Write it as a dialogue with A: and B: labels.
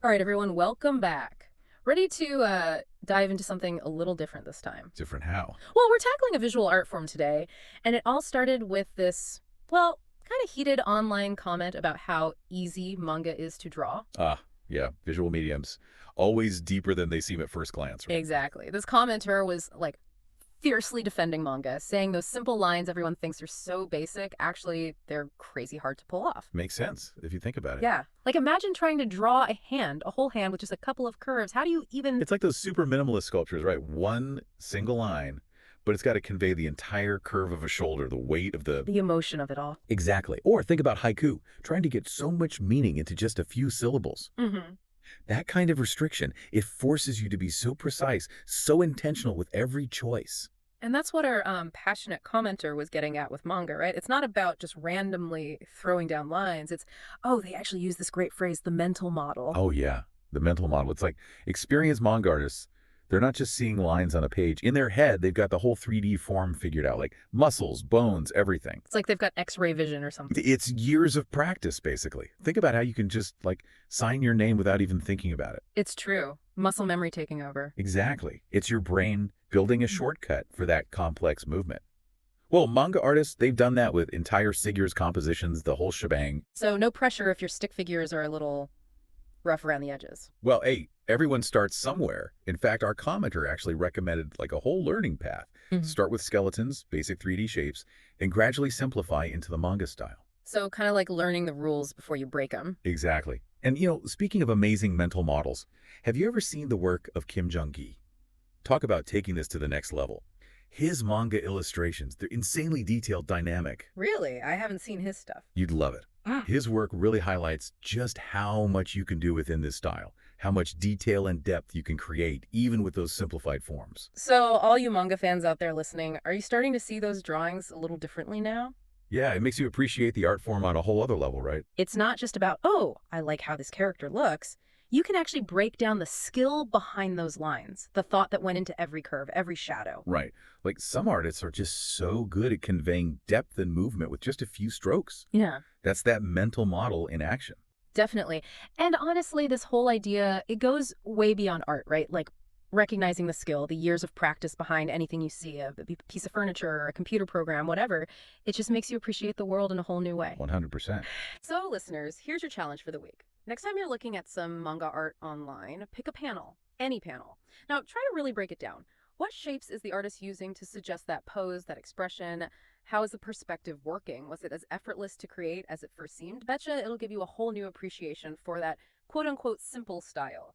A: All right, everyone, welcome back. Ready to dive into something a little different this time.
B: Different how?
A: Well, we're tackling a visual art form today, and it all started with this, well, kind of heated online comment about how easy manga is to draw.
B: Yeah, visual mediums. Always deeper than they seem at first glance, right?
A: Exactly. This commenter was like fiercely defending manga, saying those simple lines everyone thinks are so basic, actually, they're crazy hard to pull off.
B: Makes sense if you think about it.
A: Yeah. Like imagine trying to draw a hand, a whole hand with just a couple of curves. How do you even...
B: It's like those super minimalist sculptures, right? One single line, but it's got to convey the entire curve of a shoulder, the weight of the...
A: The emotion of it all.
B: Exactly. Or think about haiku, trying to get so much meaning into just a few syllables.
A: Mm-hmm.
B: That kind of restriction, it forces you to be so precise, so intentional with every choice.
A: And that's what our passionate commenter was getting at with manga, right? It's not about just randomly throwing down lines. It's, oh, they actually use this great phrase, the mental model.
B: Oh, yeah. The mental model. It's like experienced manga artists. They're not just seeing lines on a page. In their head, they've got the whole 3D form figured out, like muscles, bones, everything.
A: It's like they've got X-ray vision or something.
B: It's years of practice, basically. Think about how you can just, like, sign your name without even thinking about it.
A: It's true. Muscle memory taking over.
B: Exactly. It's your brain building a shortcut for that complex movement. Well, manga artists, they've done that with entire figures, compositions, the whole shebang.
A: So no pressure if your stick figures are a little rough around the edges.
B: Well, hey, everyone starts somewhere. In fact, our commenter actually recommended like a whole learning path. Start with skeletons, basic 3D shapes, and gradually simplify into the manga style.
A: So kind of like learning the rules before you break them.
B: Exactly. And, speaking of amazing mental models, have you ever seen the work of Kim Jung-gi? Talk about taking this to the next level. His manga illustrations, they're insanely detailed, dynamic.
A: Really? I haven't seen his stuff.
B: You'd love it. His work really highlights just how much you can do within this style, how much detail and depth you can create, even with those simplified forms.
A: So all you manga fans out there listening, are you starting to see those drawings a little differently now?
B: Yeah, it makes you appreciate the art form on a whole other level, right?
A: It's not just about, oh, I like how this character looks. You can actually break down the skill behind those lines, the thought that went into every curve, every shadow.
B: Right. Like some artists are just so good at conveying depth and movement with just a few strokes.
A: Yeah,
B: That's that mental model in action.
A: definitely. And honestly, this whole idea, it goes way beyond art, right? Like recognizing the skill, the years of practice behind anything you see, a piece of furniture or a computer program, whatever. It just makes you appreciate the world in a whole new way.
B: 100%.
A: So listeners, here's your challenge for the week. Next time you're looking at some manga art online, pick a panel, any panel. Now try to really break it down. What shapes is the artist using to suggest that pose, that expression? How is the perspective working? Was it as effortless to create as it first seemed? Betcha it'll give you a whole new appreciation for that quote-unquote simple style.